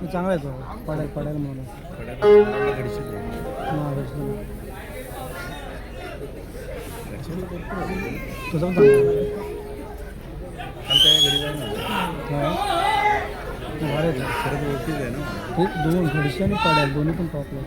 चांगला आहे तो पडायला म्हणून तुझा पण दोन घडशी आणि पडायला दोन्ही पण टॉपला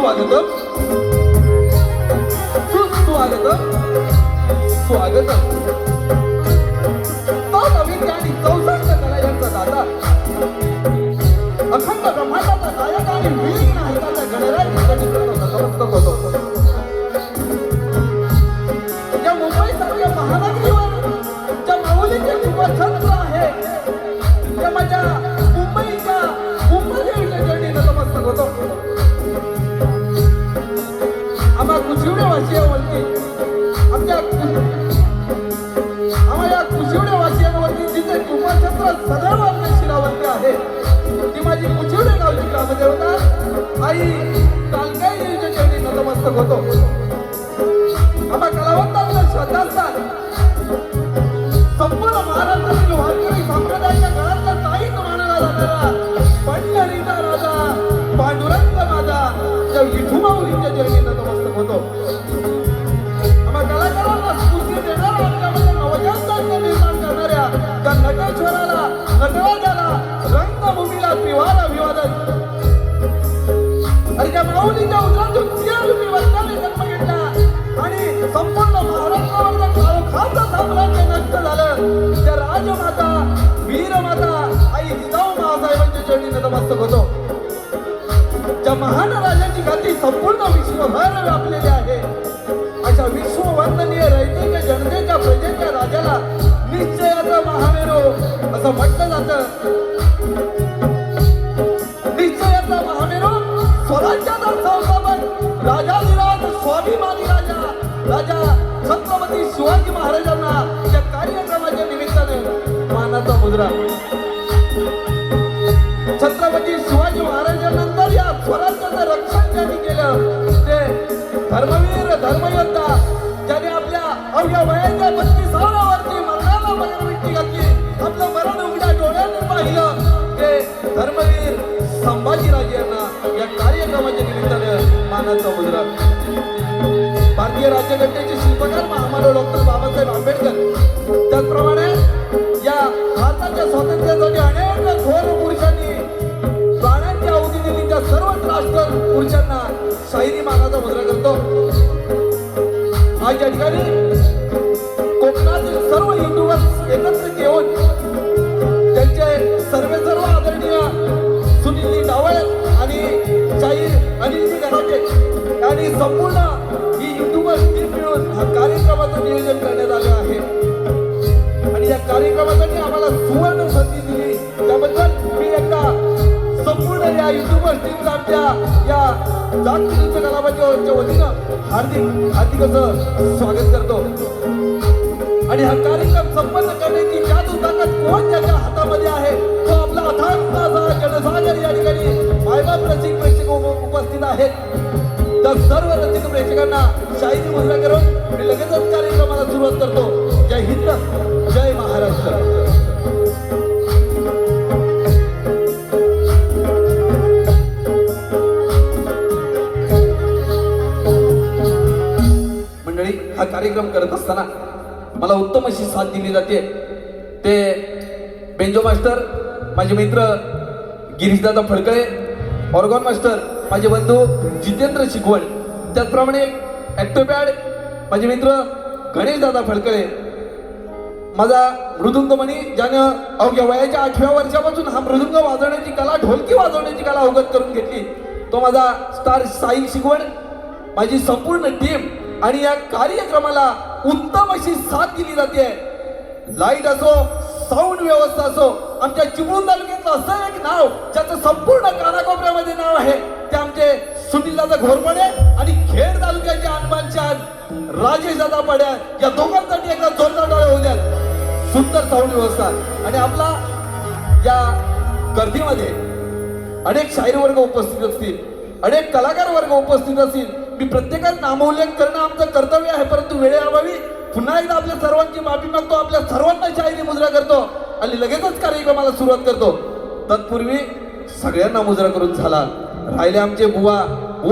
सुस्वागतम सुस्वागतम स्वागतम. तो नवीन आणि चौसष्ट कला यांचा दादा अखंड ब्रह्मांडाचा नायक आणि विलीन हाताचा गणराज नतमस्तक होतो. या मुंबईसारख्या महानगरीवर ज्या माऊलीचे शुभछंद्र आहे त्या माझ्या मुंबईच्या मुंबईच्या चरणी नतमस्तक होतो. आम्हा कुशिवडे वासियांवरती आम्हाला कुशिवडे वासियांवरती जिथे शुभछंद्र सदैव आपल्या शिरावरती आहे ती माझी कुशिवडे गावची ग्रामदेवता आई कालकाई देवीच्या चरणी नतमस्तक होतो. आम्हा कलावंतांचं श्रद्धास्थान संपूर्ण महाराष्ट्रातील वारकरी संप्रदायाच्या घरातला ताईत मानला जाणारा पंढरीचा राजा पांडुरंग माझा त्या विठुमाऊलीच्या चरणी नतमस्तक होतो. आम्हा कलाकारांना स्फूर्ती देणारा आमच्यामध्ये नवजात निर्माण करणाऱ्या त्या नटेश्वराला नटराजाला रंगभूमीला त्रिवार अभिवादन. आणि त्या माऊलीच्या उदरातून सिंहरूपी वर्षाने जन्म घेतला आणि संपूर्ण महाराष्ट्रावरचं काळोखाचं साम्राज्य नष्ट झालं त्या राजमाता वीरमाता आई जिजाऊ महासाहेबांच्या चरणी नतमस्तक होतो. त्या महान राजाची गाती संपूर्ण विश्वभर व्यापलेली आहे. अशा विश्ववंदनीय रयतेच्या जनतेच्या प्रजेच्या राजाला निश्चयाचा महामेरू असं म्हटलं जातं. निश्चयाचा महामेरू स्वराज्याचा संस्थापक राजाधिराज स्वाभिमानी राजा छत्रपती शिवाजी महाराजांना या कार्यक्रमाच्या निमित्ताने मानाचा मुद्रा. छत्रपती शिवाजी महाराजांनंतर या स्वराज्याचं रक्षण ज्यांनी केलं ते धर्मवीर धर्मयोद्धा ज्याने आपल्या अवघ्या वयाच्या 32व्या वर्षी मरणाला मरणमिट्टी घातली आपलं मरण उघड्या डोळ्याने पाहिलं ते धर्मवीर संभाजीराजे यांना या कार्यक्रमाच्या निमित्ताने मानाचा मुद्रा. भारतीय राज्यघटनेचे शिल्पकार महामानव डॉक्टर बाबासाहेब आंबेडकर त्याचप्रमाणे या भारताच्या स्वातंत्र्यासाठी अनेक थोर पुरुषांनी प्राणांची आहुती दिली त्या सर्वच राष्ट्र पुरुषांना शाहिरी मानाचा मुद्रा करतो. आज या ठिकाणी कोकणातील सर्व युट्यूबर्स एकत्रित येऊन त्यांचे सर्व आदरणीय सुनील डावळे आणि शाहीर अनिलजी गराटे आणि संपूर्ण ही युट्यूबर टीम मिळून हा कार्यक्रमाचं नियोजन करण्यात आलं आहे. आणि या कार्यक्रमासाठी आम्हाला सुवर्ण संधी दिली त्याबद्दल मी एकदा संपूर्ण या युट्यूबर टीमला आमच्या या जागतिक नृत्य कलावंतांच्या वतीनं हार्दिक असं स्वागत करतो. आणि हा कार्यक्रम संपन्न करण्याची जादू ताकद कोण ज्याच्या हातामध्ये आहे तो आपला अथांग असा जनसागर या ठिकाणी मायबाप रसिक प्रेक्षक उपस्थित आहेत. तर सर्व रसिक प्रेक्षकांना शाहिरी मुद्रा करून मी लगेचच कार्यक्रमाला सुरुवात करतो. जय हिंद जय महाराष्ट्र. मंडळी हा कार्यक्रम करत असताना मला उत्तम अशी साथ दिली जाते ते बेंजो मास्टर माझे मित्र गिरीशदादा फडकळे, ऑर्गॉन मास्टर माझे बंधू जितेंद्र शिकवण, त्याचप्रमाणे ॲक्टोपॅड माझे मित्र गणेशदादा फडकळे, माझा मृदुंगमणी ज्यानं अवघ्या वयाच्या 8व्या वर्षापासून हा मृदुंग वाजवण्याची कला ढोलकी वाजवण्याची कला अवगत करून घेतली तो माझा स्टार साहिल शिकवण, माझी संपूर्ण टीम. आणि या कार्यक्रमाला उत्तम अशी साथ दिली जाते. लाईट असो साऊंड व्यवस्था असो आमच्या चिपळूण तालुक्यातलं असं एक नाव ज्याचं संपूर्ण कानाकोपऱ्यामध्ये नाव आहे ते आमचे सुनीलदादा घोरपडे आणि खेड तालुक्याचे हनुमानचांद राजेशदादा पड्या या दोघांसाठी एकदा जोरदार टाळ्या होऊ द्या. सुंदर साऊंड व्यवस्था. आणि आपला या गर्दीमध्ये अनेक शाहीर वर्ग उपस्थित असतील, अनेक कलाकार वर्ग उपस्थित असतील. मी प्रत्येकात नामोल्लेख करणं आमचं कर्तव्य आहे, परंतु वेळेअभावी पुन्हा एकदा आपल्या सर्वांची माफी मागतो. आपल्या सर्वांना शाहिरी मुद्रा करतो आणि लगेचच कार्यक्रमाला सुरुवात करतो. तत्पूर्वी सगळ्यांना मुद्रा करून झाला. राहिले आमचे बुवा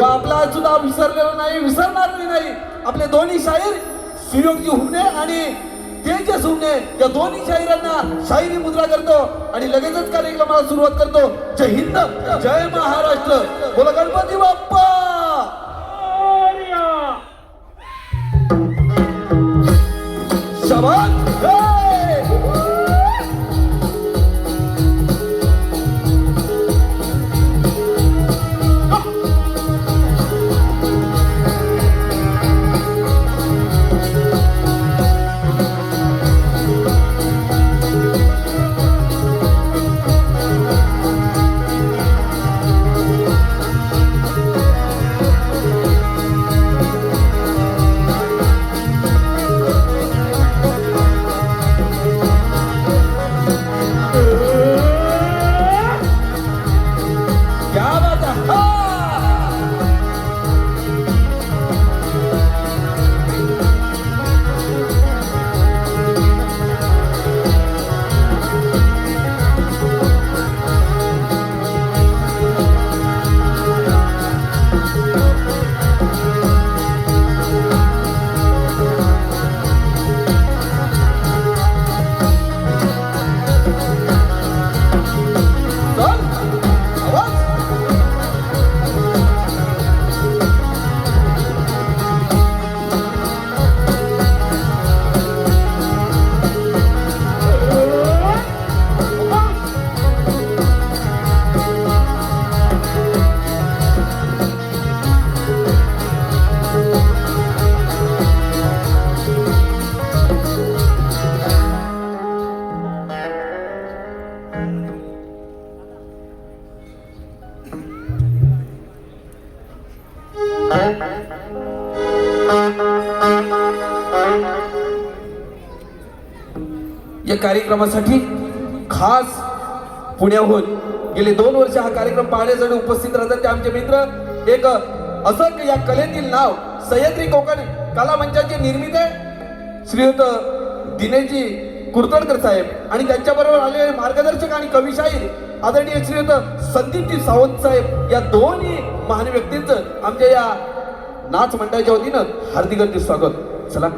आपला सुद्धा विसरलेला नाही, विसरणारही नाही. आपले दोन्ही शाहीर सुयोगजी हुमणे आणि तेजस हुमणे या दोन्ही शाहिरांना शाहिरी मुद्रा करतो आणि लगेचच कार्यक्रमाला सुरुवात करतो. जय हिंद जय महाराष्ट्र. बोला गणपती बाप्पा. या कार्यक्रमासाठी खास पुण्याहून गेले 2 वर्ष हा कार्यक्रम पाहण्यासाठी उपस्थित राहतात ते आमचे मित्र. एक असं या कलेतील नाव सह्याद्री कोकण कला मंचाची निर्मिती श्रीयुत दिनेशजी कुरतडकर साहेब आणि त्यांच्याबरोबर आलेले मार्गदर्शक आणि कविशाहीर आदरणीय श्रीयुत संदीपजी सावंत साहेब या दोन्ही महान व्यक्तींचं आमच्या या नाच मंडळाच्या वतीनं हार्दिक स्वागत. चला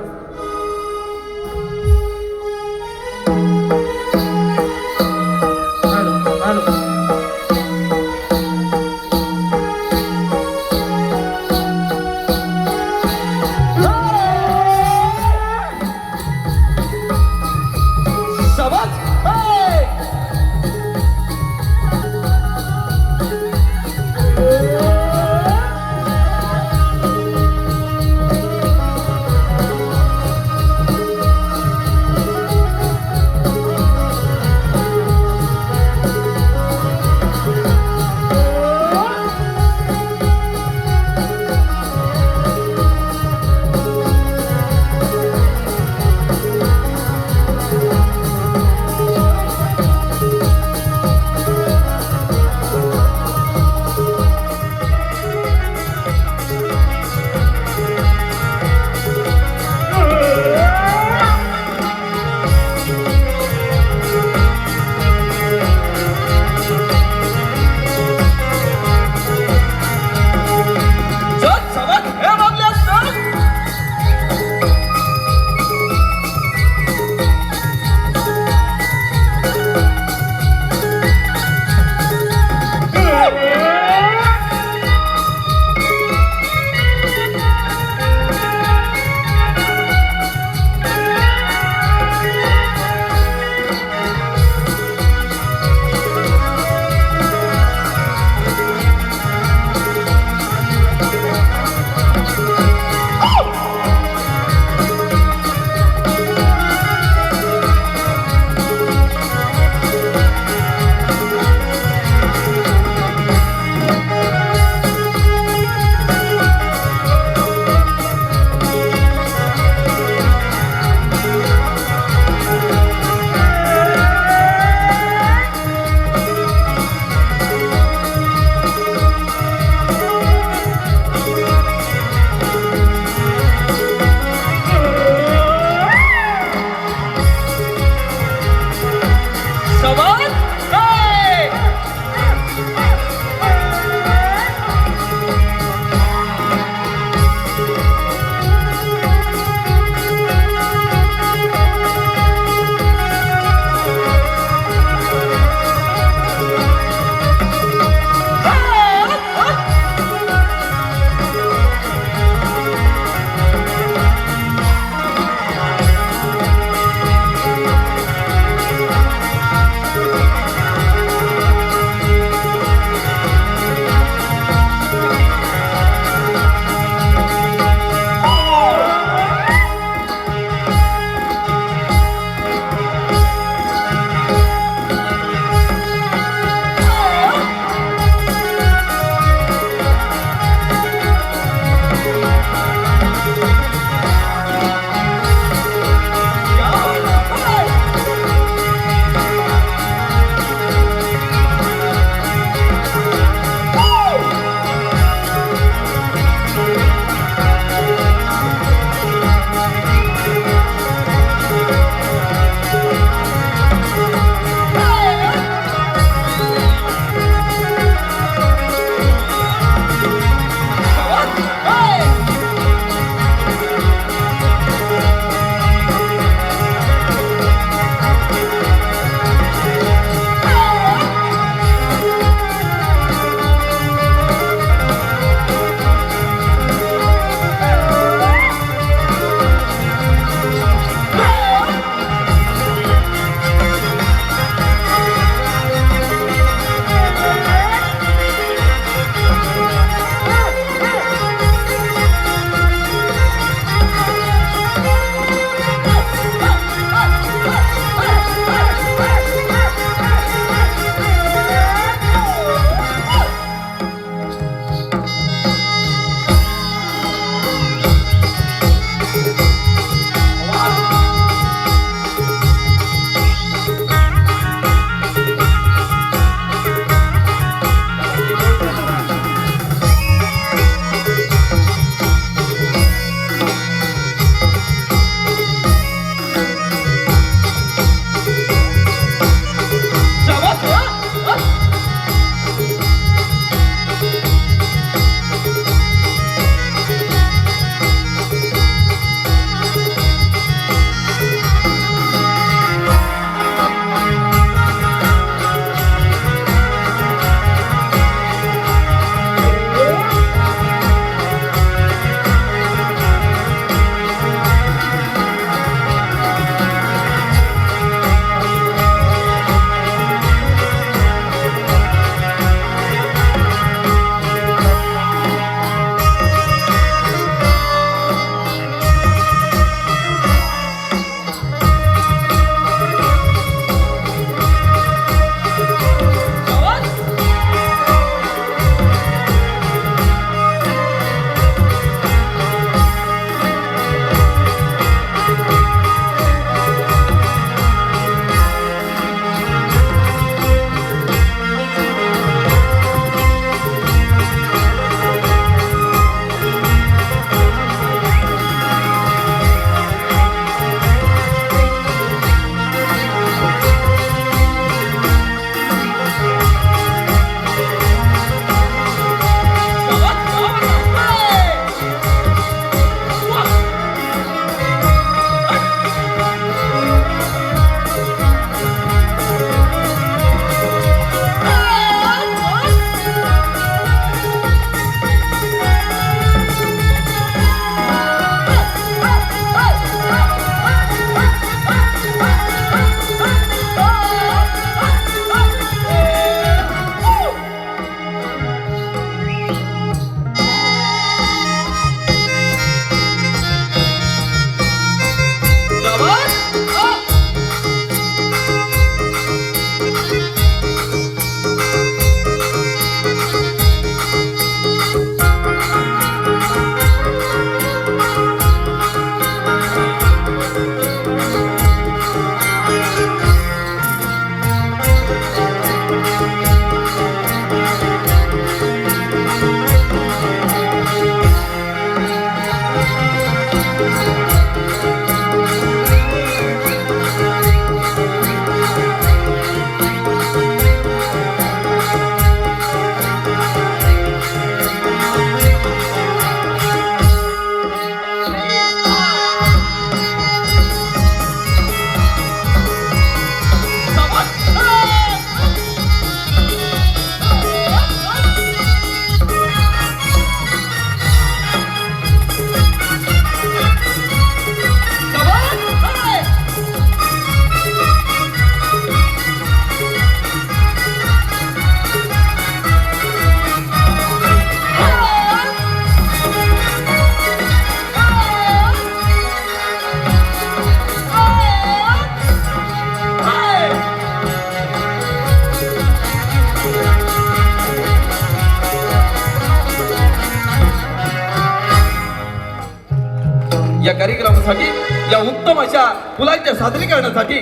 या कार्यक्रमासाठी या उत्तम अशा मुलांच्या सादरीकरणासाठी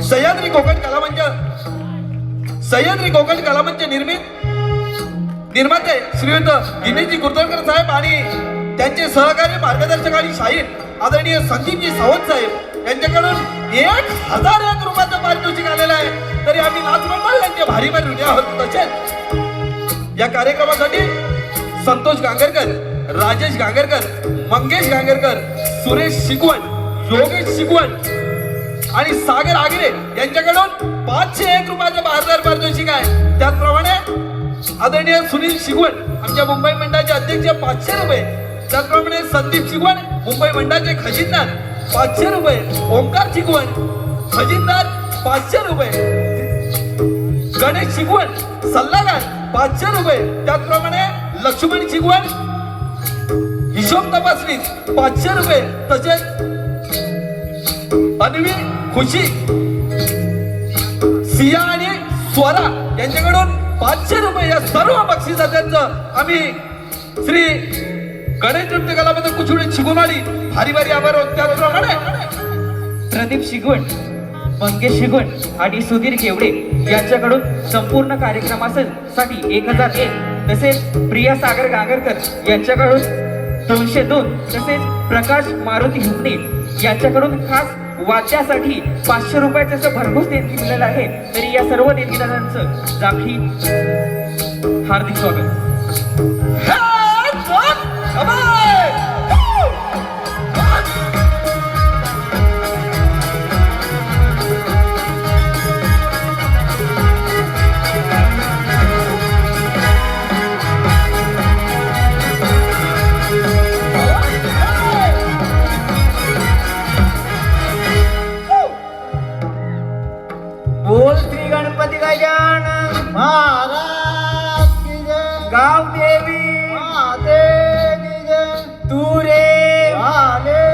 सह्याद्री कोकण कला मंच निर्माते श्रीयुत दिनेशजी कुर्तडकर साहेब आणि त्यांचे सहकारी मार्गदर्शक आणि शाहीर आदरणीय संदीपजी सावंत साहेब यांच्याकडून 1001 रुपयाचं पारितोषिक आलेलं आहे. तरी आम्ही नाचमंडळ यांचे भारी भारी ऋणी आहोत. तसेच या कार्यक्रमासाठी संतोष गांगरकर, राजेश गांगरकर, मंगेश गांगरकर, सुरेश शिकवण, योगेश शिकवण आणि सागर आगरे यांच्याकडून 501 रुपयाचं बहादर पारितोषिक आहे. त्याचप्रमाणे आदरणीय सुनील शिकवण आमच्या मुंबई मंडळाचे अध्यक्ष 500 रुपये. त्याचप्रमाणे संदीप शिकवण मुंबई मंडळाचे खजिनदार 500 रुपये. ओंकार शिकवण खजिनदार 500 रुपये. गणेश शिकवण सल्लागार 500 रुपये. त्याचप्रमाणे लक्ष्मण शिकवण हिशोब तपासणी 500 रुपये. तसेच अन्वी, खुशी, सिया आणि स्वरा यांच्याकडून 500 रुपये या सर्व बक्षिसाचं आम्ही श्री गणेश नृत्य कलामध्ये कुचुडे शिकवणारी भारी भारी आभार आहोत. त्याचप्रमाणे प्रदीप शिगवण, मंगेश शिगवण आणि सुधीर केवडे यांच्याकडून संपूर्ण कार्यक्रमासाठी 1001. तसेच प्रिया सागर गांगरकर यांच्याकडून 202. तसेच प्रकाश मारुती हुकणे यांच्याकडून खास वाद्यासाठी 500 रुपयाचं असं भरघोस देणगी मिळालेलं आहे. तरी या सर्व देणगीदारांचं जाखी हार्दिक स्वागत. बोल श्री गणपती गजानन महाराज की जय. गाव देवी माते की जय. तुरे वाले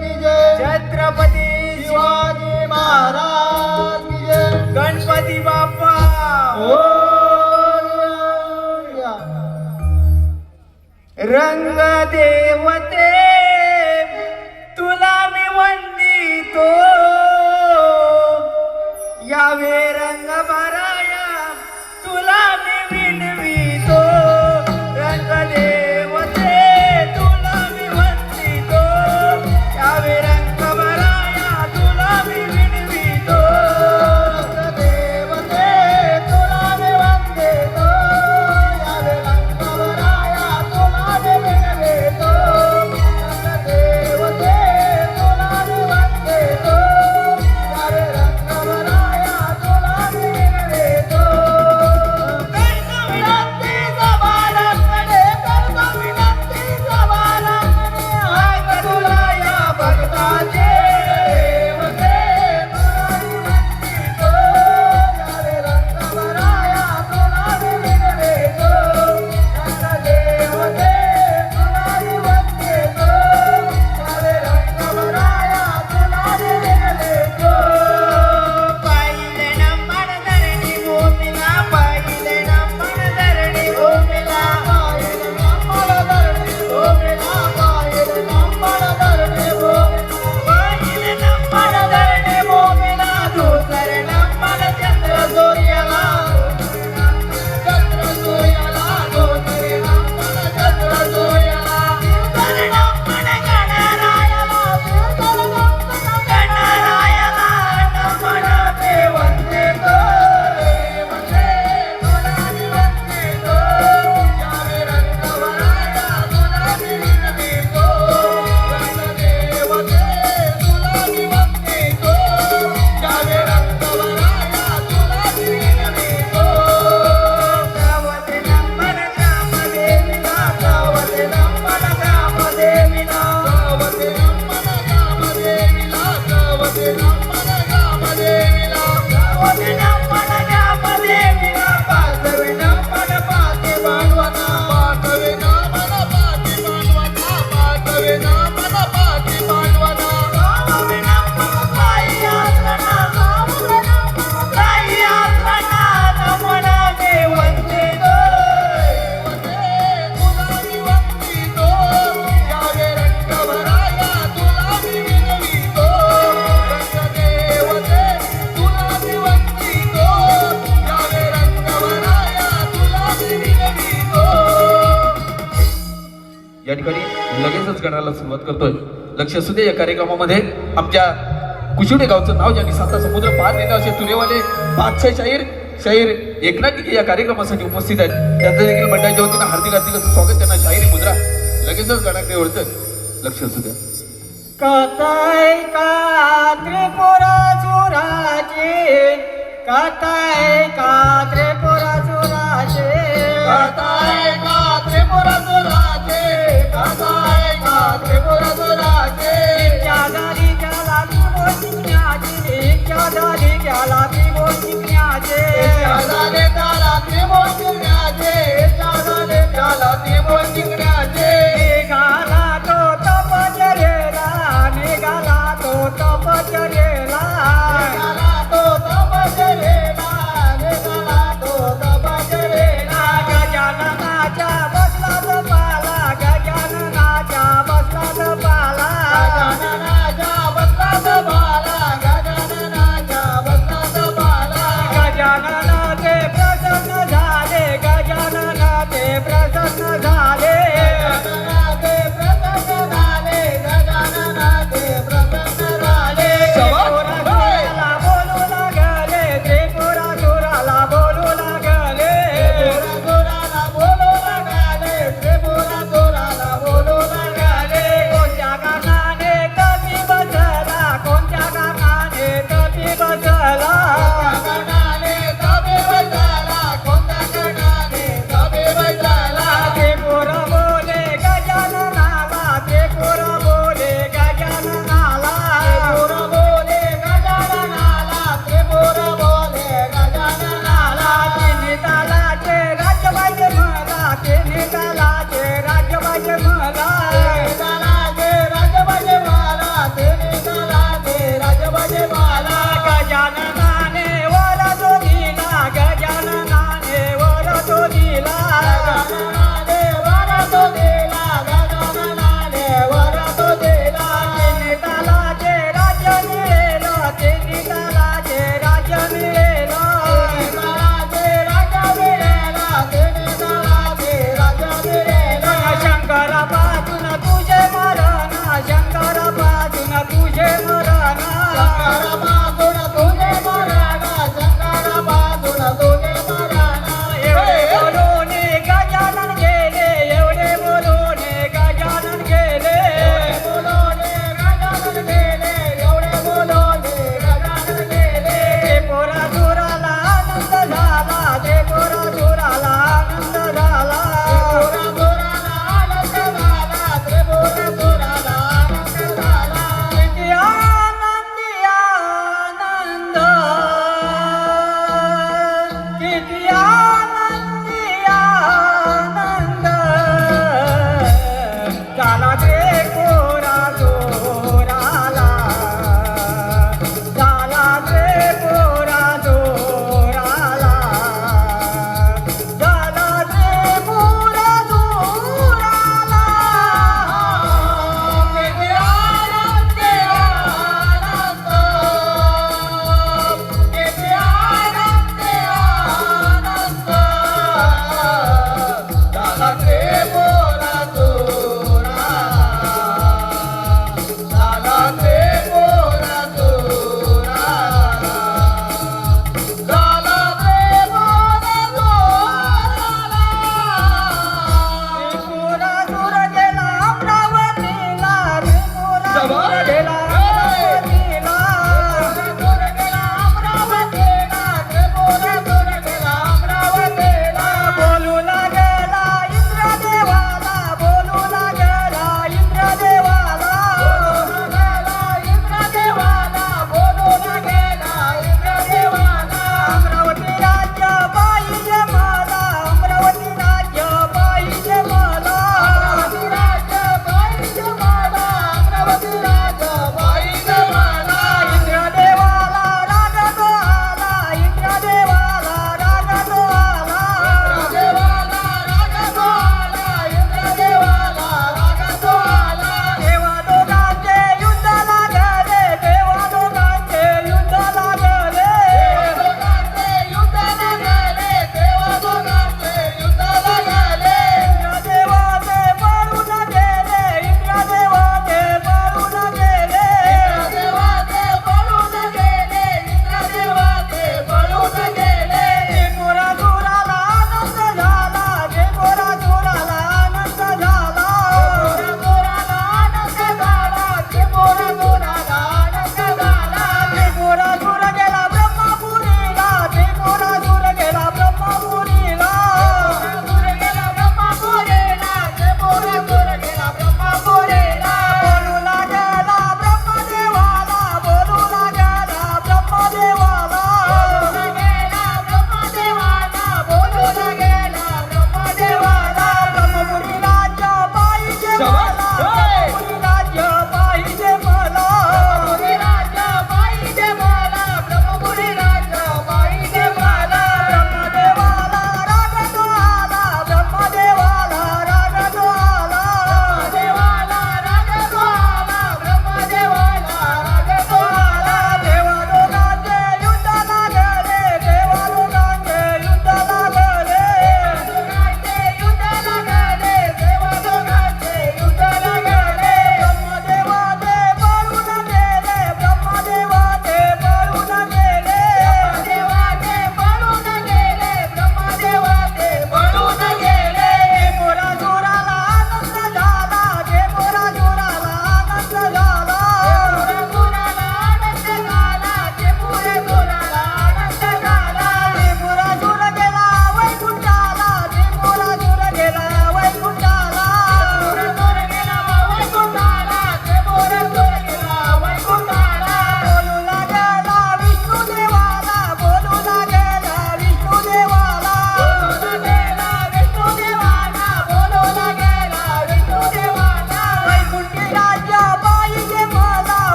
की जय. छत्रपती शिवाजी महाराज की जय. गणपती बाप्पा रंग देवते तुला मी वंदितो. यावे रंग भराया तुला मी विनवितो. रंग देवते तुला मी वंदितो. यावे रंग भराया तुला मी विनवितो. रंग देवते तुला मी वंदितो. यावे रंग भराया तुला मी विनवितो. रंग देवते तुला मी वंदितो. यावे रंग भराया तुला मी विनवितो. विनंतीचा बालकडे करतो विनंतीचा बालकडे. हाक तुला या भक्ताचे देवते तुला मी वंदितो. यावे रंग भराया तुला मी विनवितो. रंग देवते तुला मी वंदितो. यावे रंग भराया तुला मी विनवितो. पाहिले नंबर धरणी भूमीला. पाहिले नंबर धरणी भूमीला. पाहिले नंबर धरणी भूमीला. पाहिले नंबर धरणी भूमीला. पाहिले नंबर धरणी भूमीला. दुसरे नंबर चंद्र सूर्याला. चंद्र सूर्याला. दुसरे नंबर चंद्र सूर्याला. तिसरे नंबर गणरायाला. तिसरे नंबर गणरायाला. नमन ते वंदितो. देवते तुला मी वंदितो. यावे रंग भराया तुला मी विनवितो. रंग देवते तुला मी वंदितो. यावे रंग भराया तुला मी विनवितो. गावते नंबर ग्रामदेवीला. गावते नंबर ग्रामदेवीला. गावते नंबर ग्रामदेवीला. गावते नंबर ग्रामदेवीला. गावते नंबर ग्रामदेवीला. पाचवे नंबर पाठी बांधवाना. पाचवे नंबर पाठी बांधवाना. पाचवे नंबर पाठी बांधवाना. गाववे नंबर काही आसना. गाववे नंबर काही आसना. नमना मी वंदितो. देवते तुला मी वंदितो. यावे या ठिकाणी लगेचच गणाला सुरुवात करतोय. लक्ष असू दे, या कार्यक्रमामध्ये आमच्या कुशिवडे गावचं नाव ज्यांनी साता समुद्र पार नेलं असे तुरेवाले बादशाह शाहीर एकनाथ टिके या कार्यक्रमासाठी उपस्थित आहेत. त्यांचं देखील मंडळाच्या वतीनं हार्दिक असं स्वागत. त्यांना शाहिरी मुद्रा लगेचच गणाकडे ओळखतोय. लक्ष असू द्या. कथाय का त्रिपुरासुराचे, कथाय का त्रिपुरासुराचे, कथाय का त्रिपुरासुराचे, कथाय का त्रिपुरासुराचे. इच्छा झाली त्याला त्रिभुवन जिंकण्याची, इच्छा झाली त्याला त्रिभुवन जिंकण्याची, इच्छा झाली त्याला त्रिभुवन जिंकण्याची, इच्छा झाली त्याला त्रिभुवन जिंकण्याची. निघाला तो तपश्चर्येला, निघाला तो तपश्चर्येला, निघाला तो तपश्चर्येला, निघाला तो तपश्चर्येला. गजाननाच्या बसला जपाला, गजाननाच्या बसला जपाला, गजाननाच्या बसला जपाला, गजाननाच्या बसला जपाला. गजाननाचे प्रसन्न झाले, गजाननाचे प्रसन्न झाले, गजाननाचे प्रसन्न झाले, गजाननाचे प्रसन्न झाले. त्रिपुरासुराला बोलू लागले, त्रिपुरासुराला बोलू लागले, त्रिपुरासुराला बोलू लागले, त्रिपुरासुराला बोलू लागले. कोणत्या कारणाने तपी बसला, कोणत्या कारणाने तपी बसला, कोणत्या कारणाने तपी बसला, कोणत्या कारणाने तपी बसला. त्रिपुर बोले गजाननाला, त्रिपुर बोले गजाननाला, त्रिपुर बोले गजाननाला, त्रिपुर बोले गजाननाला. तिन्ही तालाचे राज्य पाहिजे मला, तिन्ही तालाचे राज्य पाहिजे मला, तिन्ही तालाचे राज्य पाहिजे मला, तिन्ही तालाचे राज्य पाहिजे मला. गजाननाने वर तो दिला, गजाननाने वर तो दिला, गजाननाने वर तो दिला, गजाननाने वर तो दिला. तिन्ही तालाचे राज्य मिळेलं, तिन्ही तालाचे राज्य मिळेलं, तिन्ही तालाचे राज्य मिळेलं, तिन्ही तालाचे राज्य मिळेलं. शंकरा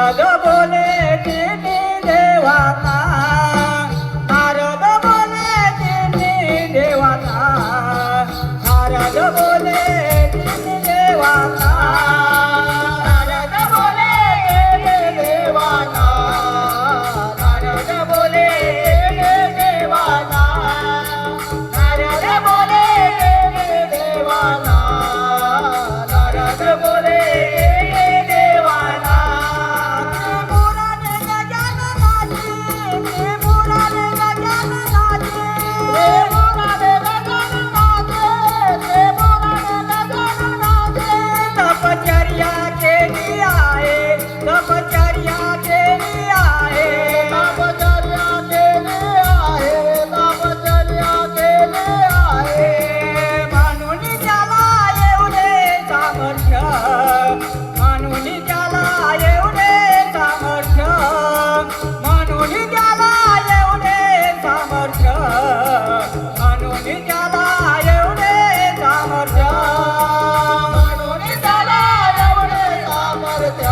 नारद बोले तिन्ही देवांना नारद बोले तिन्ही देवांना नारद बोले तिन्ही देवांना नारद बोले तिन्ही देवांना नारद बोले तिन्ही देवांना नारद बोले तिन्ही देवांना नारद बोले देवाना त्रिपुराने गजाननाची त्रिपुराने गजाननाची त्रिपुराने गजाननाची त्रिपुराने गजाननाची तपचर्या केली आहे तपचर्या केली आहे तपचर्या केली आहे तपचर्या केली आहे म्हणून त्याला एवढे सामर्थ्य म्हणून त्याला एवढे सामर्थ्य म्हणून त्याला एवढे सामर्थ्य म्हणून त्याला एवढे सामर्थ्य म्हणून त्याला एवढे सामर्थ्य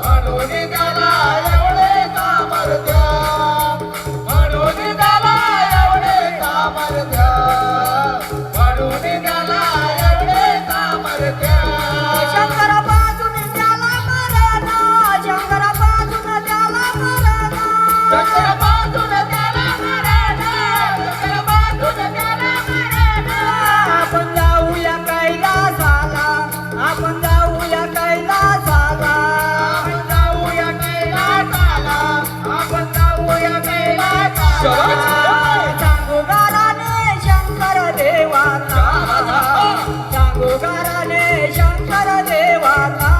म्हणून त्याला एवढे सामर्थ्य म्हणून त्याला एवढे सामर्थ्य म्हणून त्याला एवढे सामर्थ्य शंकरापासून त्याला मरणा शंकरापासून त्याला मरणा शंकरापासून त्याला मरणा शंकरापासून त्याला मरणा आपण जाऊया कैलासाला आपण जाऊया कैलासाला आपण जाऊया कैलासाला आपण जाऊया कैलासाला सांगू गाराने शंकर देवाला सांगू गाराने शंकर देवाला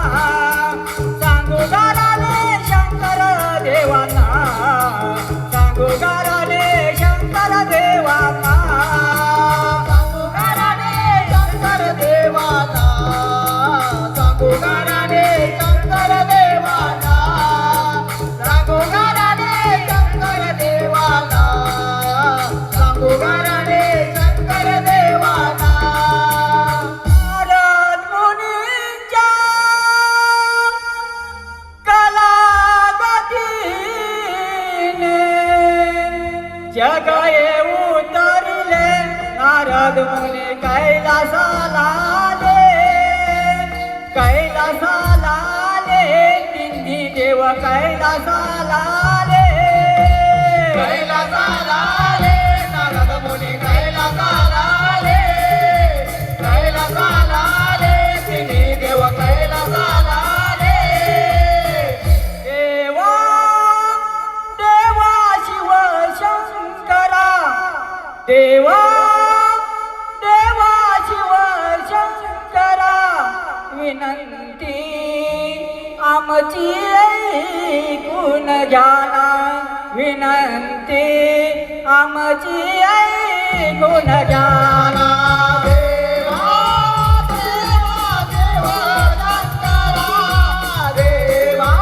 सांगू गाराने शंकर देवाला सांगू गाराने शंकर देवाला सांगू गाराने शंकर देवाला सांगू गाराने शंकर देवाला सांगू गाराने शंकर देवाला सांगू गाराने शंकर देवाला नारद मुनींच्या कलागतीने जग उतरले नारद मुनी कैलासाला आले तिन्ही देव कैलासाला आले नारद मुनी कैलासाला आले तिन्ही देव कैलासाला आले देवा देवा शिव शंकरा देवा देवा शिव शंकरा विनंती आमची ऐकून घ्याना विनंती आमची ऐकून घ्याना देवा देवा देवा शंकरा देवा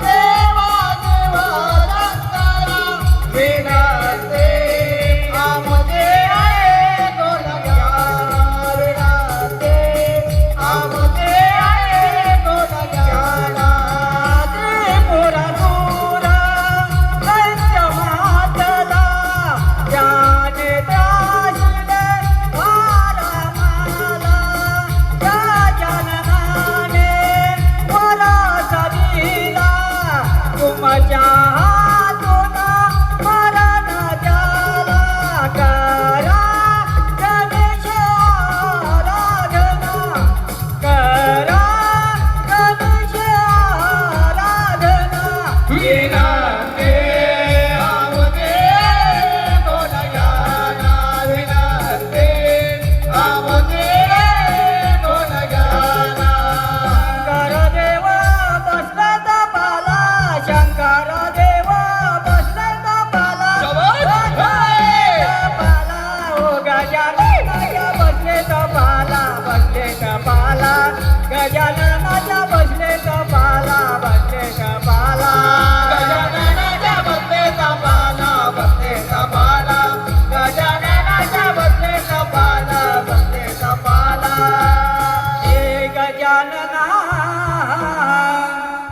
देवा देवा शंकरा विनंती आमची ऐकून घ्याना विनंती आमची ऐकून घ्याना त्रिपुरासुर पंचमातला ज्याने त्रासिले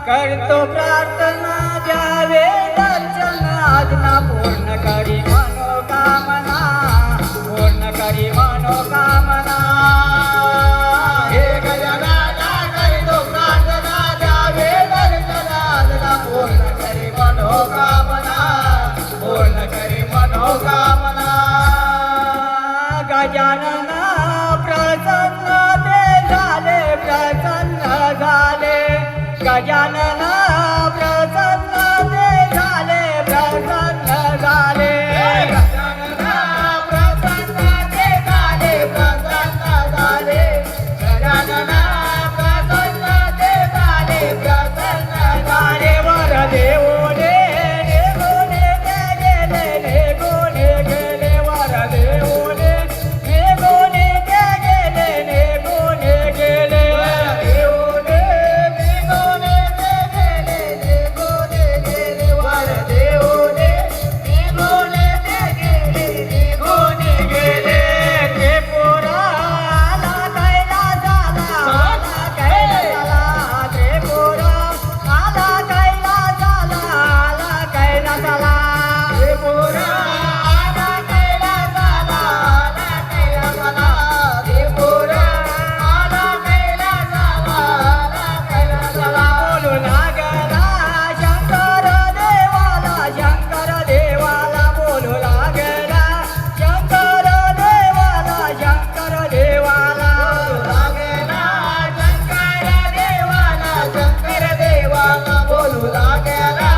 करतो प्रार्थना द्यावे दर्शन आजना पूर्ण करी मनोकामना पूर्ण करी मनोकामना हे गजानना करतो प्रार्थना द्यावे दर्शन आजना पूर्ण करी मनोकामना पूर्ण करी मनोकामना गजानना प्रसन्न ते झाले प्रसन्न झाले गजानना प्रसन्न ते झाले प्रसन्न झाले गजानना प्रसन्न ते झाले प्रसन्न झाले गजानना प्रसन्न ते झाले प्रसन्न झाले वर देवोने निघून गेले निघून गेले वर देवोने निघून गेले निघून गेले देवोने निघून गेले निघून गेले वर देवोने निघून गेले निघून गेले ते पोरा आला कैलासाला आला कैलासाला ते पोरा आला कैलासाला आला कैलासाला ते पोरा आला कैलासाला आला कैलासाला ते पोरा आला कैलासाला आला कैलासाला बोलू लागला शंकर देवाला बोलू लागला शंकर देवाला शंकर देवाला बोलू लागला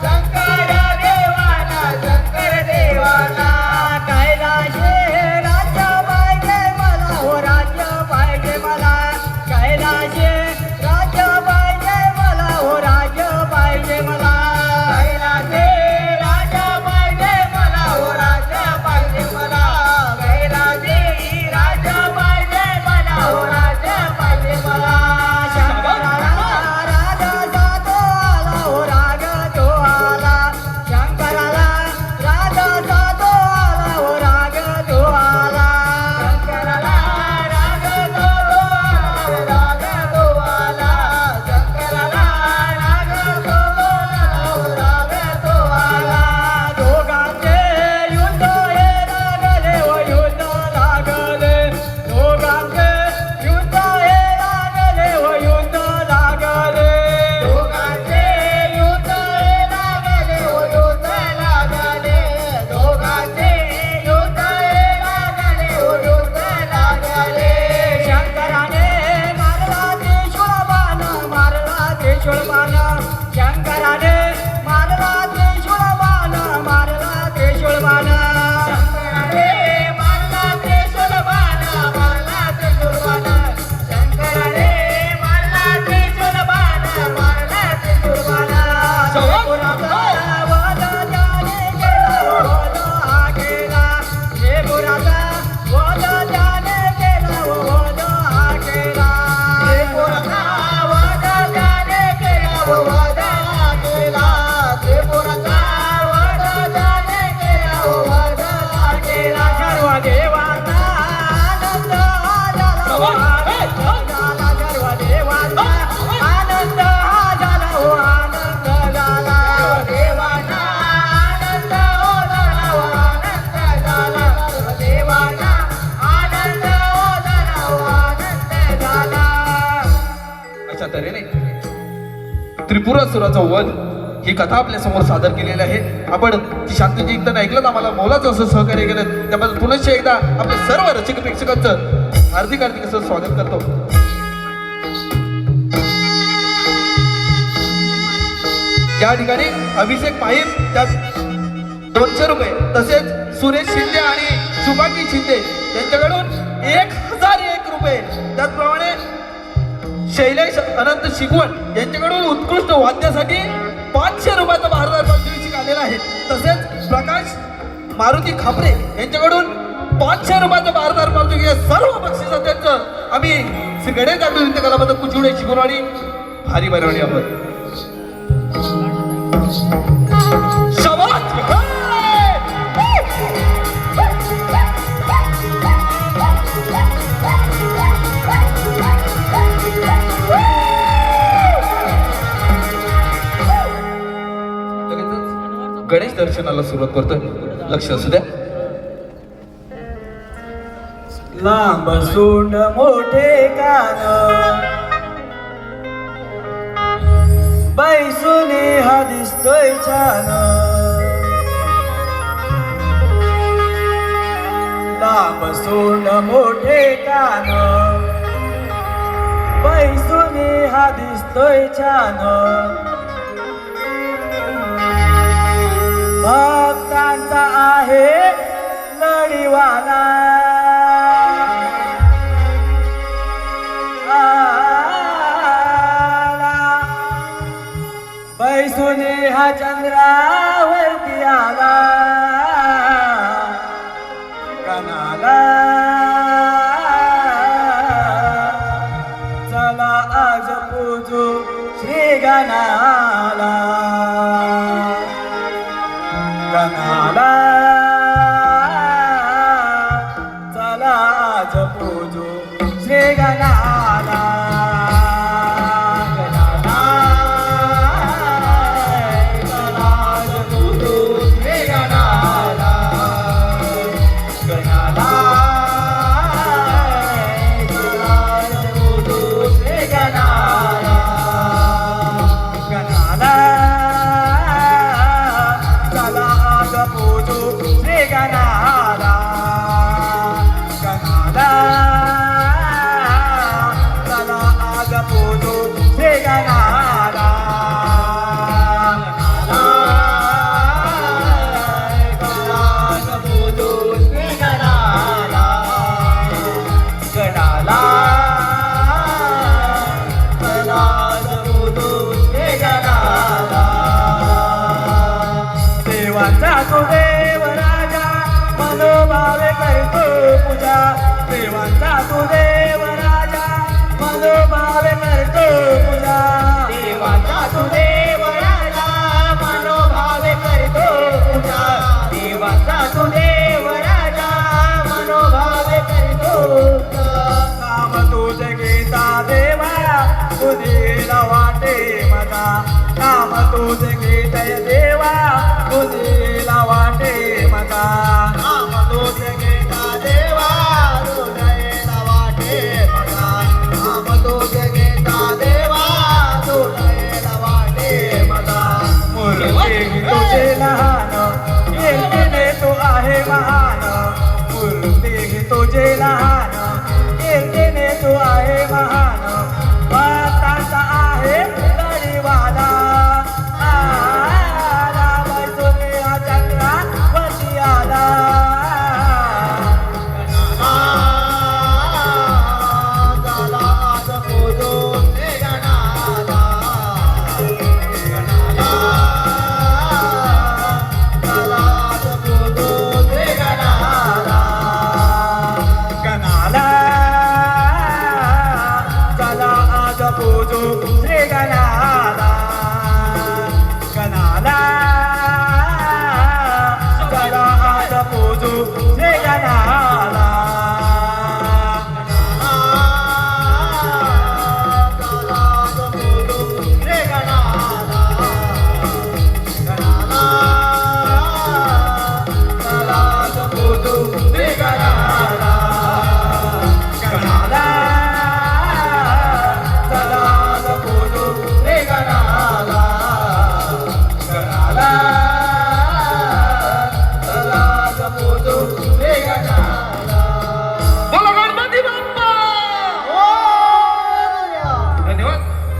शंकर देवाला शंकर देवाला कैलाशे राज्य पाहिजे मला हो राज्य पाहिजे मला कैलाशे राज्य पाहिजे मला हो राज्य पाहिजे मला कैलाशे राज्य पाहिजे मला हो राज्य पाहिजे मला कैलाशे राज्य पाहिजे मला हो राज्य पाहिजे मला शंकराला राग साधो आला हो राग तो आला शंकराला राग साधो आला हो राग तो आला शंकराला राग साधो आला हो राग तो आला शंकराला राग साधो आला हो राग तो आला दोघांचे युद्ध हे लागले हो युद्ध लागले दोघांचे युद्ध हे लागले हो युद्ध लागले दोघांचे युद्ध हे लागले हो युद्ध लागले दोघांचे युद्ध हे लागले हो युद्ध लागले शंकराने मारला त्रिशूळ बाण मारला त्रिशूळ बाण शंकराने मारला त्रिशूळ बाण मारला त्रिशूळ बाण शंकराने मारला त्रिशूळ बाण मारला त्रिशूळ बाण शंकराने मारला त्रिशूळ बाण मारला त्रिशूळ बाण शेपुराचा वध त्याने केला वध हा केला शेपुराचा वध त्याने केला वध हा केला शेपुराचा वध त्याने केला वध हा केला शेपुराचा वध त्याने केला वध हा केला सर्व देवांना आनंद झाला आनंद झाला सर्व देवांना आनंद झाला हो आनंद झाला देवांना आनंद झाला हो आनंद झाला सर्व देवांना आनंद झाला हो आनंद झाला अशा तऱ्हेने त्रिपुरासुराचा वध ही कथा आपल्या समोर सादर केलेली आहे. आपण ती शांतजी एकदम ऐकलं आम्हाला मोलाचं असं सहकार्य केलं त्याबद्दल पुनश्च एकदा आपल्या सर्व रसिक प्रेक्षकांचं हार्दिक हार्दिक असं स्वागत करतो. या ठिकाणी अभिषेक माहीर त्यात 200 रुपये तसेच सुरेश शिंदे आणि शुभांगी शिंदे यांच्याकडून 1001 रुपये त्याचप्रमाणे शैलेश अनंत शिगवण यांच्याकडून उत्कृष्ट वाद्यासाठी 500 रुपयाचा भारदार पारितोषिक आलेला आहे. तसेच प्रकाश मारुती खापरे यांच्याकडून 500 रुपयाचा भारदार पारितोषिक या सर्व बक्षिसं त्यांचं आम्ही श्री गणेश जागृती नृत्य कलाबद्दल कुचुडे शिकवणारी भारी बनवणी आहोत. गणेश दर्शनाला सुरुवात करतोय. लक्ष असू द्या. लांब सोंड मोठे कान बैसुनी हा दिसतोय छान. लांब सोंड मोठे कान बैसुनी हा दिसतोय छान. भक्तांचा आहे लढीवाला बैसुनी हा चंद्रावरती आला. कणाला चला आज पूजू श्री गणाला. गणाला चला आज पूजू श्री गणाला. देवाचा तो देव राजा मनोभावे करतो पूजा. देवाचा तो देव राजा मनोभावे करतो पूजा. देवाचा तो देव राजा मनोभावे करतो पूजा. देवाचा तो देव राजा मनोभावे करतो पूजा. नाम तुझे घेता देवा तुझीला वाटे माझा. नाम तुझे घेतय देवा तुझीला वाटे माझा. नाम तुझे घेता देवा तुझीला वाटे माझा. नाम तुझे घेता देवा तुझीला वाटे माझा. मूर्ती तुझे लहान कीर्तीने तू आहे महान. मूर्ती तुझे लहान कीर्तीने तू आहे महान. भक्तांचा आहे लढीवाला.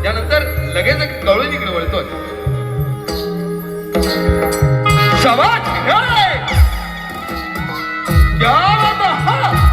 यानंतर लगेच गवळी तिकडे वळतोय. शाबास, हे! क्या बात आहे!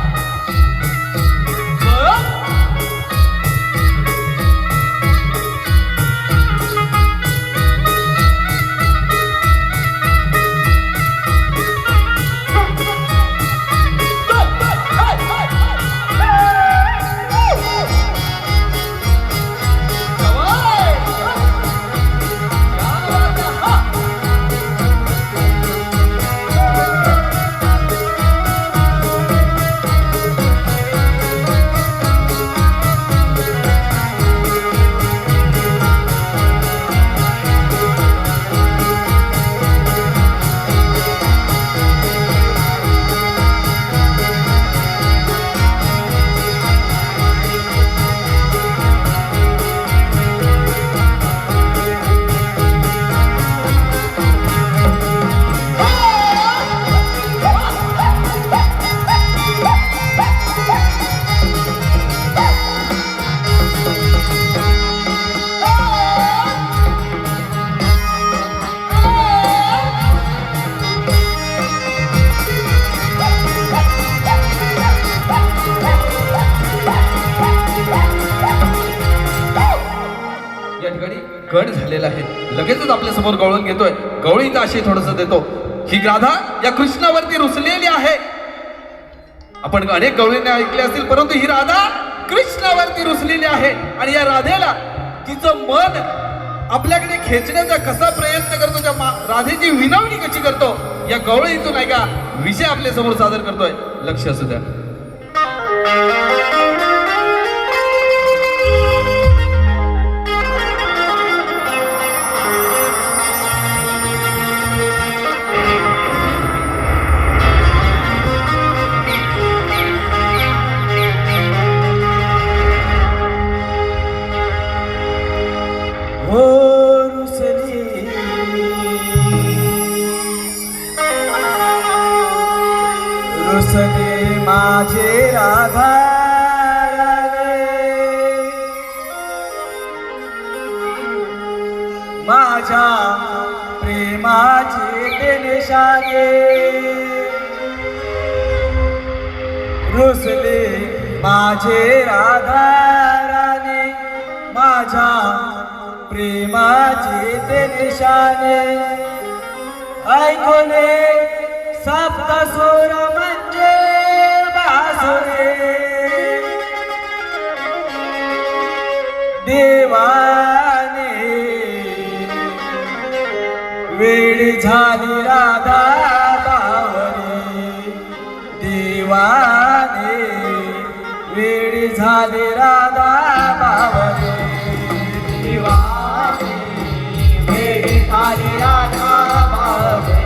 कण झालेला आहे. लगेचच आपल्या समोर गवळण घेतोय. गवळीचं आशय थोडस देतो. ही राधा या कृष्णावरती रुसलेली आहे. आपण अनेक गवळींना ऐकले असतील, परंतु ही राधा कृष्णावरती रुसलेली आहे. आणि या राधेला तिचं मन आपल्याकडे खेचण्याचा कसा प्रयत्न करतो, त्या राधेची विनवणी कशी करतो, या गवळीतून आहे का विषय आपल्या समोर सादर करतोय. लक्ष असू द्या. हो रुसली रुसले माझे राधा माझ्या प्रेमाचे निशाने रुसले माझे राधा राणे माझ्या प्रेमाचे ते निशाने ऐकले सप्तस्वर म्हणजे बासुरे देवाने वेळ झाली राधा बावरे देवाने वेळ झाली राधा बावरे देवाने हरी राधा बावरे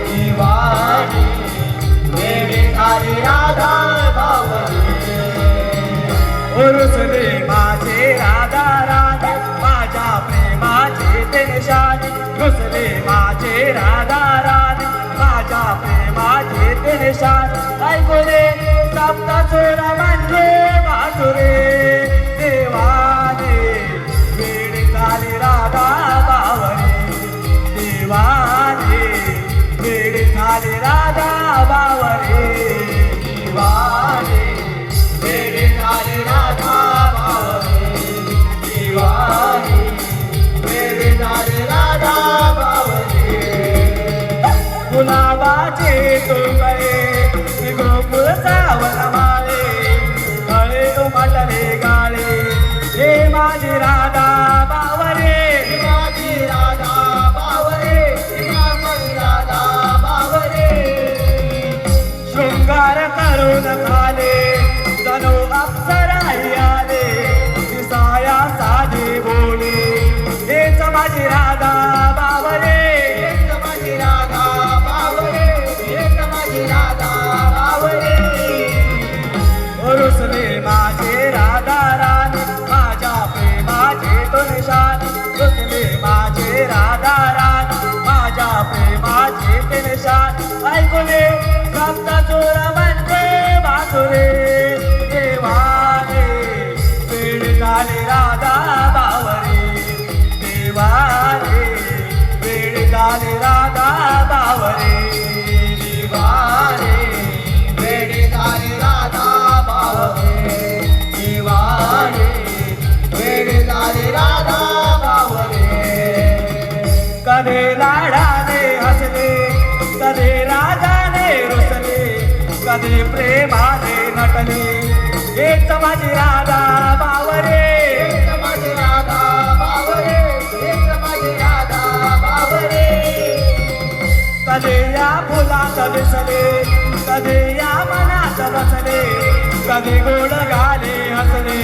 दिवाणी देवी हरी राधा बावरे रुसले माझे राधा राणे माझ्या प्रेमाचे ते निशाने रुसले माझे राधा राणे माझ्या प्रेमाचे ते निशाने ऐकले सप्तस्वर म्हणजे बासुरे देवाने वेळ झाली राधा देवाने वेळ झाली राधा बावरे दिवाने वेळ झाली राधा बावरे दिवाने वेळ झाली राधा बावरे गुलाबाचे तुंबळे गोकुळ सावन माळे गळे उमटले गाळे हे माझी राधा बावरे माझी राधा शृंगार करून खाले जणू अप्सराई आले दिसाया साधी बोली हेच माझी राधा बावरे हेच माझी राधा बावरे हेच माझी राधा बावरे रुसले माझे राधा राणी माझ्या प्रेमाचे तो निशान रुसले माझे राधा राणी माझ्या प्रेमाचे ते निशान ऐकले सप्तस्वर म्हणजे बासुरे देवाने वेळ झाली राधा बावरे देवाने वेळ झाली राधा बावरे दिवाने वेळ झाली राधा बावरे दिवाने वेळ झाली राधा बावरे कधे लाडाने हसले कधे राजाने रुसले कधी प्रेमाने नटले हेच माझी राधा बावरे हेच माझी राधा बावरे हेच माझी राधा बावरे कधी या फुलात दिसले कधी या मनात बसले कधी गोड गाले हसले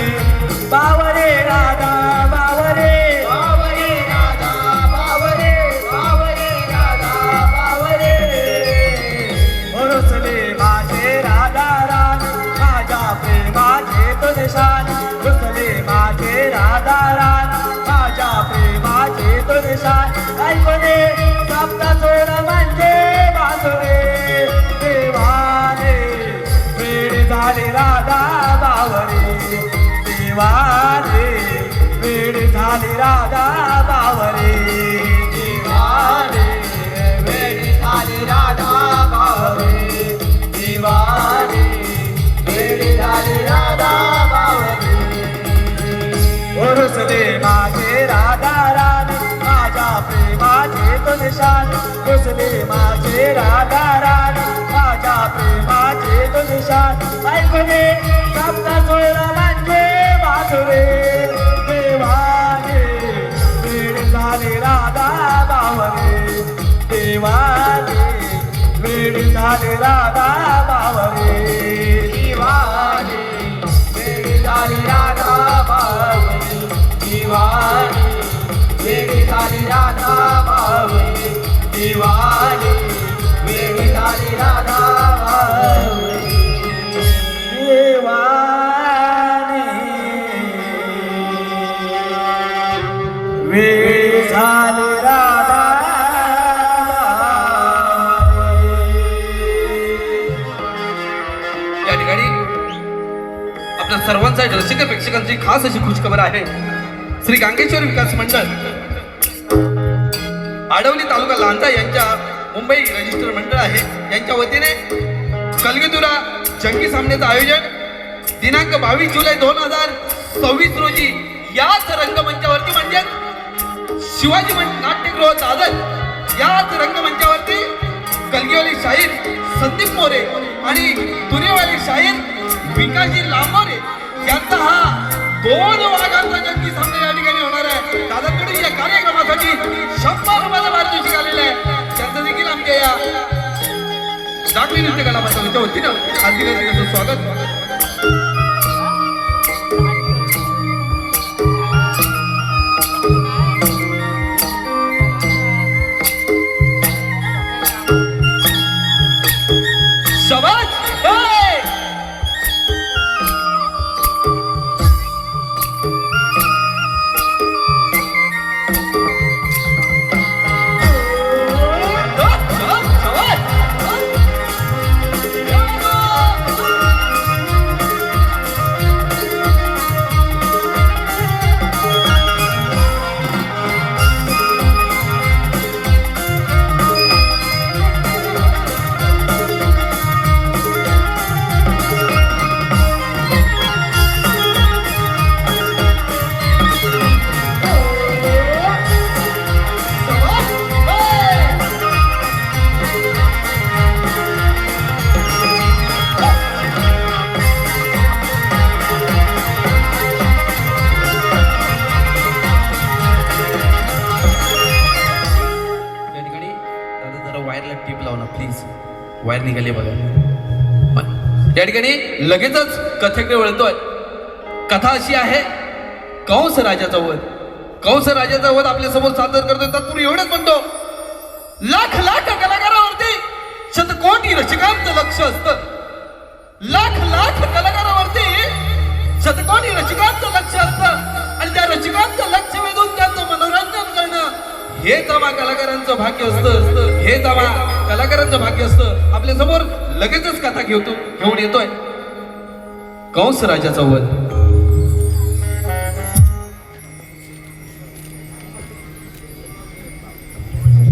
बावरे राधा बावरे बावरे राधा बावरे बावरे राधा बावरे रुसले माझे राधा राणी माझ्या प्रेमाचे तो निशान रुसले माझे राधा राणी माझ्या प्रेमाचे तो निशान ऐकले सप्तस्वर म्हणजे बासुरे देवाने वेळ झाली राधा बावरे देवाने वेळ झाली राधा बावरे देवाने वेळ झाली राधा बावरे दिवाने वेळ झाली राधा बावरे रुसले माझे राधा रुसले माझे राधा राणी माझ्या प्रेमाचे तो निशाण ऐकले सप्ता सोळा म्हणजे माधुरे देवाने वेळ झाले राधा बावरे देवाने वेळ झाले राधा बावरे दिवाने वेळ झाली राधा बावरे दिवाने वेळ झाली राधा बावरे दिवाने वेळ झाली राधा बावरे देवाने वेळ झाली राधा या ठिकाणी आपल्या सर्वांसाठी रसिक प्रेक्षकांची खास अशी खुशखबर आहे. श्री गांगेश्वर विकास मंडळ आडवली तालुका लांजा यांच्या मुंबई रजिस्टर मंडळ आहे यांच्या वतीने कलगीतुरा जंगी सामन्याचं आयोजन दिनांक 22 जुलै 2026 रोजी याच रंगमंचावरती म्हणजे शिवाजी नाट्यगृह दादर याच रंगमंचावरती कलगीवाली शाहीर संदीप मोरे आणि तुरेवाली शाहीर विकासजी लांबोरे यांचा हा 2 वाघांचा जंगी सामना या ठिकाणी होणार आहे. दादाकडे या कार्यक्रमासाठी 100 रुपयाचा पारितोषिक आलेलं आहे. त्यांचं देखील आमच्या या दाखली नृत्य कला मंडळाच्या वतीनं हार्दिक स्वागत. शाबाश बाहेर निघाले बघा. या ठिकाणी लगेचच कथेकडे वळतोय. कथा अशी आहे कंस राजाचा वध. कंस राजाचा वध आपल्या समोर सादर करतोय. तत्पूर्वी एवढंच म्हणतो लाख लाख कलाकारावरती शतकोटी रसिकांचं लक्ष असतं. लाख लाख कलाकारावरती शतकोटी रसिकांचं लक्ष असतं आणि त्या रसिकांचं लक्ष वेधून त्यांचं मनोरंजन करणं हे जमा कलाकारांचं भाग्य असतं. हे जमा कलाकारांचं भाग्य असतं. आपल्या समोर लगेचच कथा घेऊन येतोय कंस राजाचा वध.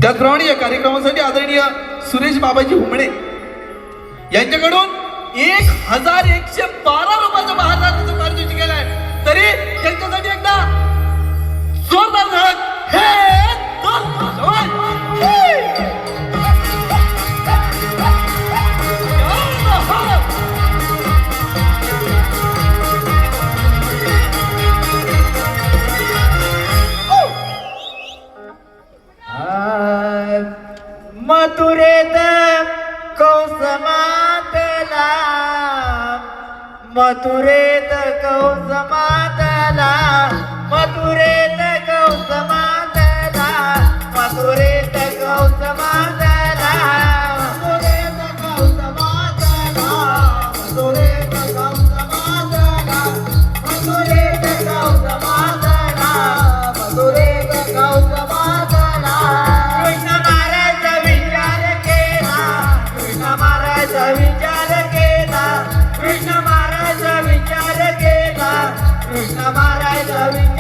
त्याचप्रमाणे या कार्यक्रमासाठी आदरणीय सुरेश बाबाजी हुमणे यांच्याकडून 1112 रुपयाचं महाराजाचं पारितोषिक केलंय. तरी त्यांच्यासाठी एकदा जोरदार धडक. मथुरेत कंस मातला मथुरेत कंस मातला मथुरेत कंस मातला मथुरेत कंस मातला मथुरेत कंस मातला मथुरेत कंस मातला मथुरेत कंस मातला मथुरेत कंस मातला कृष्ण महाराज विचार केला कृष्ण महाराज विचार केला कृष्ण महाराज विचार केला कृष्ण महाराज विचार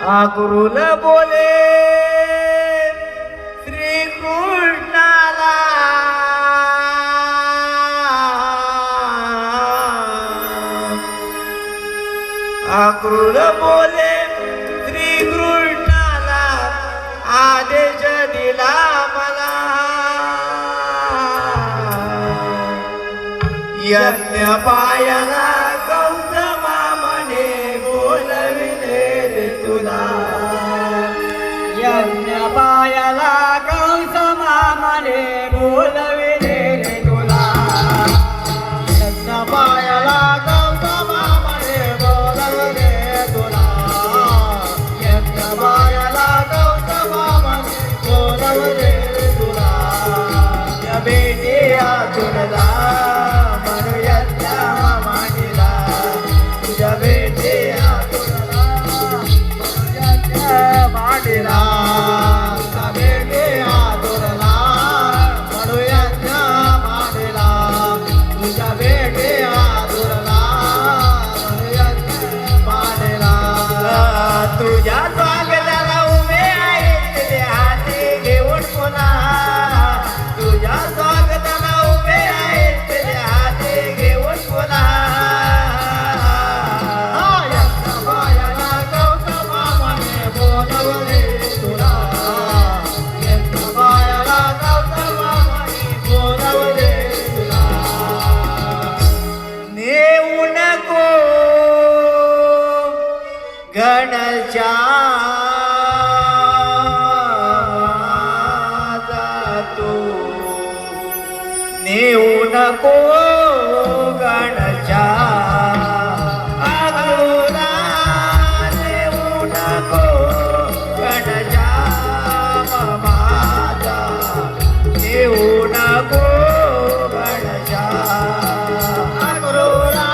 आकुरुल बोले श्रीकृष्णाला आक्रूर बोले श्रीकृष्णाला आदेश दिला मला यज्ञ पायाला गौतमा म्हणे बोलविले रे तुला यज्ञ पायाला गौतमा म्हणे बोलविले रे तुला यज्ञ पायाला गौतमा म्हणे बोलविले तुला यज्ञ पायाला गौतमा म्हणे बोलविले रे तुला या बेटी तुला तुझ्या स्वागताला उभे आहेत ते हाती घेऊन पुन्हा तुझ्या स्वागताला उभे आहेत ते हाती घेऊन पुन्हा यज्ञपायाला गौतमा म्हणे बोलवले तुला यज्ञपायाला गौतमा म्हणे बोलवले तुला नेऊ नको गणच्या जातो नेऊ नको गणच्या आग्रोला नेऊ नको गणच्या माझा नेऊ नको गणच्या आग्रोला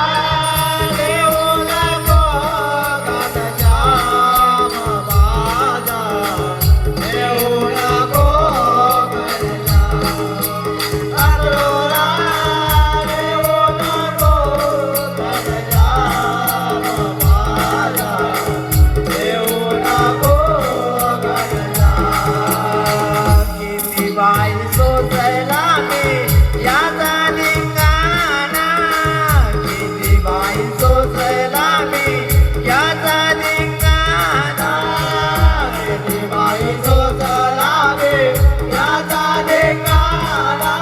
नेऊ नको गणच्या माझा नेऊ नको गणच्या आग्रोला नेऊ नको गणच्या माझा नेऊ नको गणच्या किती बाई सोसला मी याचा धिंगाणा किती बाई सोसला मी याचा धिंगाणा किती बाई सोसला मी याचा धिंगाणा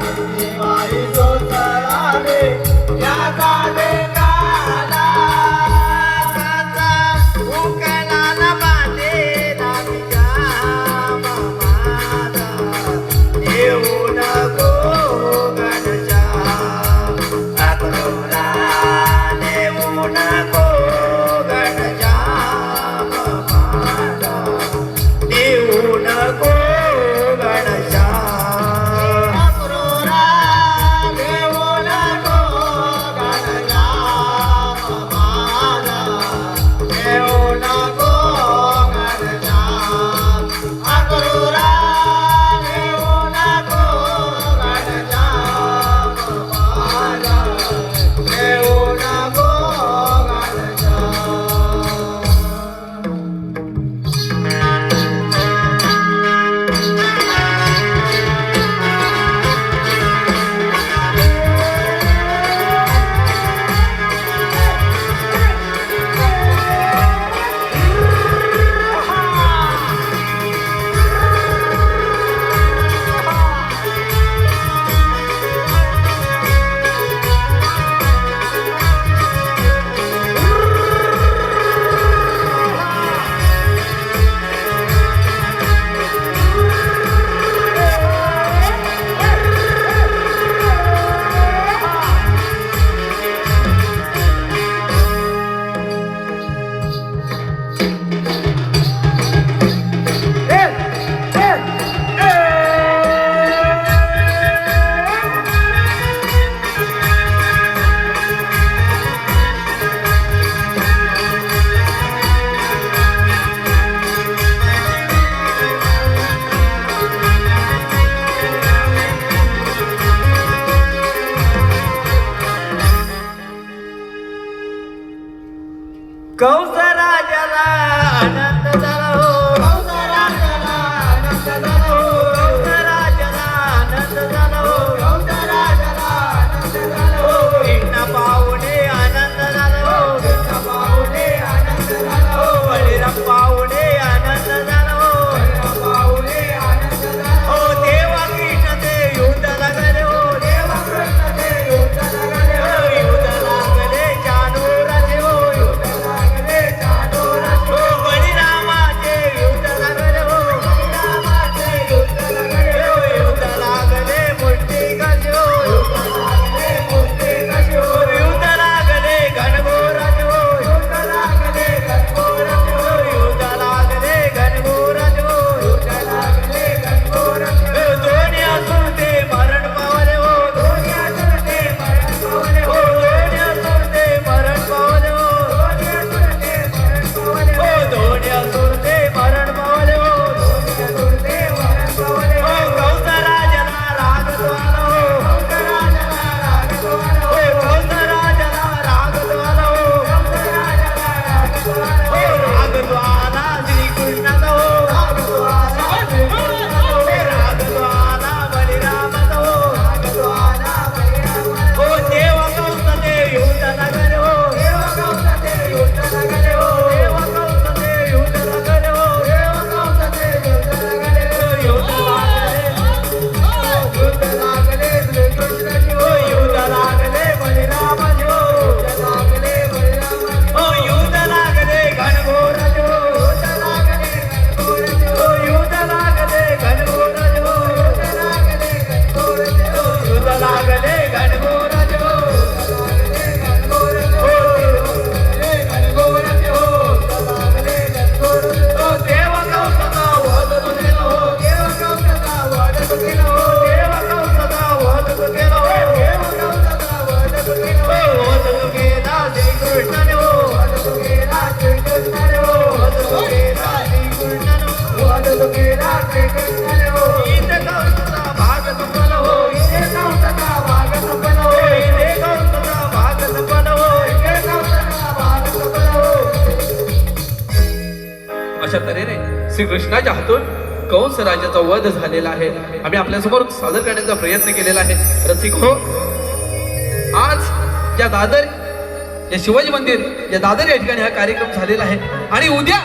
किती बाई सोसला मी याचा धिंगाणा काचा उकलाला बांधे राजा मामाला येऊ नको गणच्या आक्रोला येऊ नको गणच्या मामाला येऊ नको गणच्या आक्रोला येऊ नको गणच्या मामाला येऊ नको गणच्या आक्रोला येऊ नको गणच्या मामाला येऊ नको गणच्या कंस राजाला श्रीकृष्णाच्या हातून कंस राजाचा वध झालेला आहे. आम्ही आपल्यासमोर सादर करण्याचा प्रयत्न केलेला आहे. रसिक हो, आज या दादर या शिवाजी मंदिर या दादर या ठिकाणी हा कार्यक्रम झालेला आहे आणि उद्या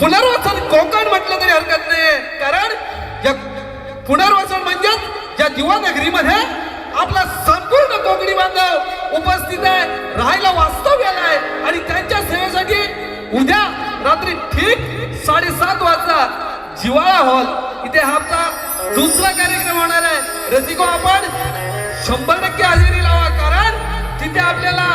पुनर्वसन कोकण म्हटलं तरी हरकत नाही, कारण या पुनर्वसन म्हणजे या दिवा नगरीमध्ये आपला संपूर्ण कोकणी बांधव उपस्थित आहे, राहायला वास्तव्याला आहे आणि त्यांच्या सेवेसाठी उद्या रात्री ठीक 7:30 वाजता जिवाळा हॉल इथे हा आपला दुसरा कार्यक्रम होणार आहे. रसिको, आपण 100% हजेरी लावा, कारण तिथे आपल्याला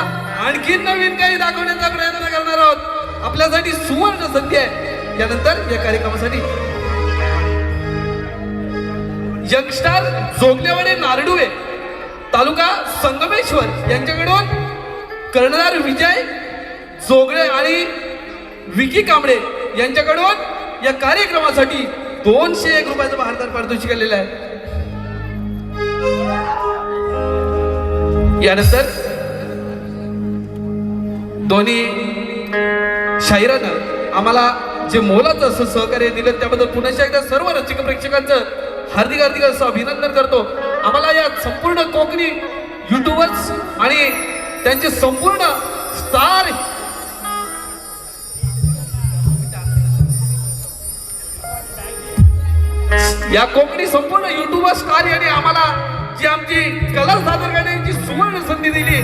आणखी नवीन काही दाखवण्याचा प्रयत्न करणार आहोत. आपल्यासाठी सुवर्ण संधी आहे. यानंतर या कार्यक्रमासाठी यंगस्टार जोगलेवाडे नारडुवे तालुका संगमेश्वर यांच्याकडून कर्णधार विजय जोगळे आणि विकी कांबळे यांच्याकडून या कार्यक्रमासाठी 201 रुपयाचं भारतात पारितोषिक आलेलं आहे. यानंतर दोन्ही शाहिरानं आम्हाला जे मोलाचं असं सहकार्य दिलं त्याबद्दल पुन्हा एकदा सर्व रसिक प्रेक्षकांचं हार्दिक हार्दिक असं अभिनंदन करतो. आम्हाला या संपूर्ण कोकणी युट्यूबर्स आणि त्यांचे संपूर्ण स्टार या कोकणी संपूर्ण युट्यूबर स्टार यांनी आम्हाला जी आमची कला सादर करण्याची सुवर्ण संधी दिली